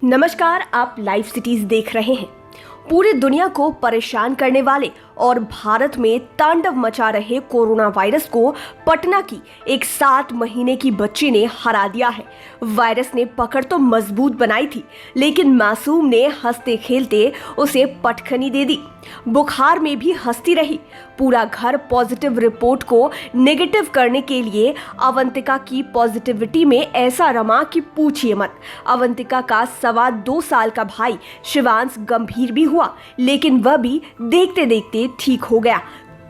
नमस्कार, आप live cities देख रहे हैं। पूरी दुनिया को परेशान करने वाले और भारत में तांडव मचा रहे कोरोना वायरस को पटना की एक 7 महीने की बच्ची ने हरा दिया है। वायरस ने पकड़ तो मजबूत बनाई थी, लेकिन मासूम ने हंसते खेलते उसे पटखनी दे दी। बुखार में भी हंसती रही। पूरा घर पॉजिटिव रिपोर्ट को नेगेटिव करने के लिए अवंतिका की पॉजिटिविटी में ऐसा रमा कि पूछिए मत। अवंतिका का 2.25 साल का भाई शिवांश गंभीर भी हुआ, लेकिन वह भी देखते देखते ठीक हो गया।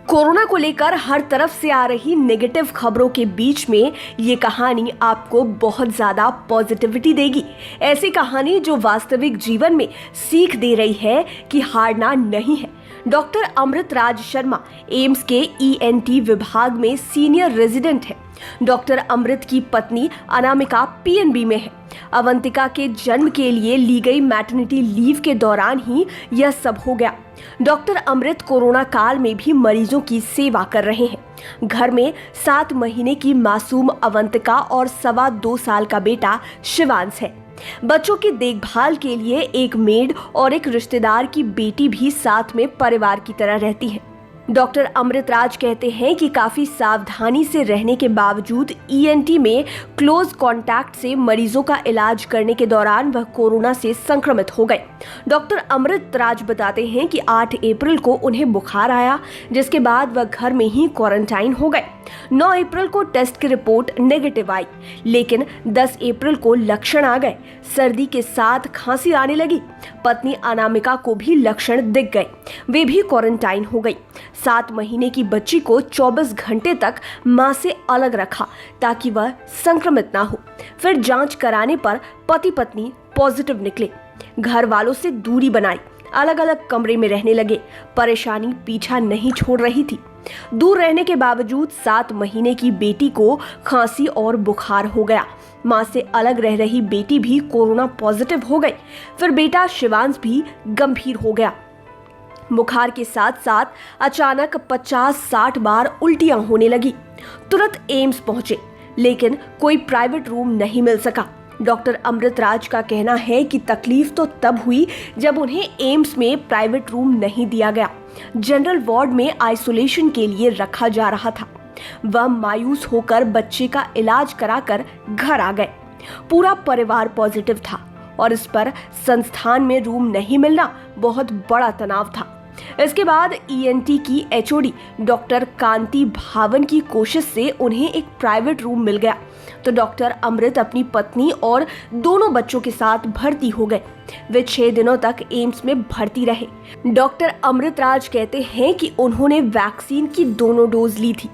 कोरोना को लेकर हर तरफ से आ रही नेगेटिव खबरों के बीच में ये कहानी आपको बहुत ज्यादा पॉजिटिविटी देगी। ऐसी कहानी जो वास्तविक जीवन में सीख दे रही है कि हारना नहीं है। डॉक्टर अमृत राज शर्मा एम्स के ENT विभाग में सीनियर रेजिडेंट है। डॉक्टर अमृत की पत्नी अनामिका PNB में है। अवंतिका के जन्म के लिए ली गई मैटरनिटी लीव के दौरान ही यह सब हो गया। डॉक्टर अमृत कोरोना काल में भी मरीजों की सेवा कर रहे हैं। घर में 7 महीने की मासूम अवंतिका और 2.25 साल का बेटा शिवांश है। बच्चों की देखभाल के लिए एक मेड और एक रिश्तेदार की बेटी भी साथ में परिवार की तरह रहती है। डॉक्टर अमृत राज कहते हैं कि काफी सावधानी से रहने के बावजूद ENT में क्लोज कांटेक्ट से मरीजों का इलाज करने के दौरान वह कोरोना से संक्रमित हो गए। डॉक्टर अमृत राज बताते हैं कि 8 अप्रैल को उन्हें बुखार आया, जिसके बाद वह घर में ही क्वारंटाइन हो गए। 9 अप्रैल को टेस्ट की रिपोर्ट नेगेटिव आई, लेकिन 10 अप्रैल को लक्षण आ गए। सर्दी के साथ खांसी आने लगी। पत्नी अनामिका को भी लक्षण दिख गए, वे भी क्वारंटाइन हो गई। 7 महीने की बच्ची को 24 घंटे तक मां से अलग रखा ताकि वह संक्रमित ना हो। फिर जांच कराने पर पति पत्नी पॉजिटिव निकले। घर वालों से दूरी बनाई, अलग अलग कमरे में रहने लगे। परेशानी पीछा नहीं छोड़ रही थी। दूर रहने के बावजूद 7 महीने की बेटी को खांसी और बुखार हो गया। मां से अलग रह रही बेटी भी कोरोना पॉजिटिव हो गई। फिर बेटा शिवांश भी गंभीर हो गया। बुखार के साथ साथ अचानक 50-60 बार उल्टियां होने लगी। तुरंत एम्स पहुंचे, लेकिन कोई प्राइवेट रूम नहीं मिल सका। डॉक्टर अमृत राज का कहना है कि तकलीफ तो तब हुई जब उन्हें एम्स में प्राइवेट रूम नहीं दिया गया। जनरल वार्ड में आइसोलेशन के लिए रखा जा रहा था। वह मायूस होकर बच्चे का इलाज कराकर घर आ गए। पूरा परिवार पॉजिटिव था और इस पर संस्थान में रूम नहीं मिलना बहुत बड़ा तनाव था। इसके बाद ENT की HOD डॉक्टर कांति भावन की कोशिश से उन्हें एक प्राइवेट रूम मिल गया, तो डॉक्टर अमृत अपनी पत्नी और दोनों बच्चों के साथ भर्ती हो गए। वे 6 दिनों तक एम्स में भर्ती रहे। डॉक्टर अमृत राज कहते हैं कि उन्होंने वैक्सीन की दोनों डोज ली थी,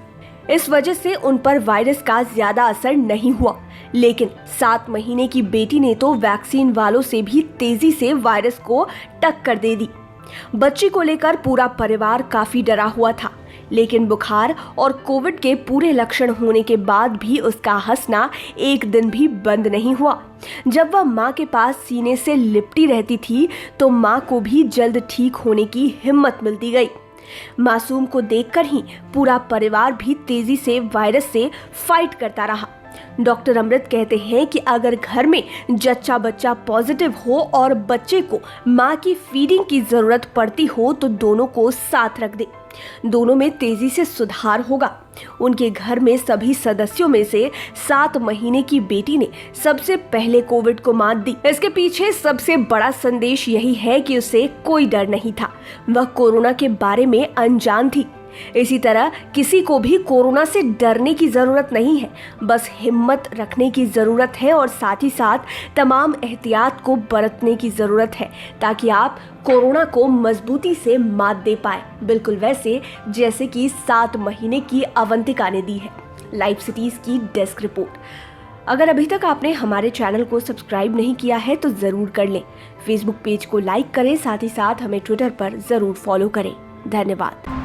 इस वजह से उन पर वायरस का ज्यादा असर नहीं हुआ। लेकिन 7 महीने की बेटी ने तो वैक्सीन वालों से भी तेजी से वायरस को टक्कर दे दी। बच्ची को लेकर पूरा परिवार काफी डरा हुआ था, लेकिन बुखार और कोविड के पूरे लक्षण होने के बाद भी उसका हंसना एक दिन भी बंद नहीं हुआ। जब वह मां के पास सीने से लिपटी रहती थी तो मां को भी जल्द ठीक होने की हिम्मत मिलती गई। मासूम को देखकर ही पूरा परिवार भी तेजी से वायरस से फाइट करता रहा। डॉक्टर अमृत कहते हैं कि अगर घर में जच्चा बच्चा पॉजिटिव हो और बच्चे को मां की फीडिंग की जरूरत पड़ती हो तो दोनों को साथ रख दे। दोनों में तेजी से सुधार होगा। उनके घर में सभी सदस्यों में से 7 महीने की बेटी ने सबसे पहले कोविड को मात दी। इसके पीछे सबसे बड़ा संदेश यही है कि उसे कोई डर नहीं था। वह कोरोना के बारे में अनजान थी। इसी तरह किसी को भी कोरोना से डरने की जरूरत नहीं है, बस हिम्मत रखने की जरूरत है और साथ ही साथ तमाम एहतियात को बरतने की जरूरत है, ताकि आप कोरोना को मजबूती से मात दे पाए, बिल्कुल वैसे जैसे कि 7 महीने की अवंतिका ने दी है। लाइव सिटीज की डेस्क रिपोर्ट। अगर अभी तक आपने हमारे चैनल को सब्सक्राइब नहीं किया है तो जरूर कर लें। फेसबुक पेज को लाइक करें, साथ ही साथ हमें ट्विटर पर जरूर फॉलो करें। धन्यवाद।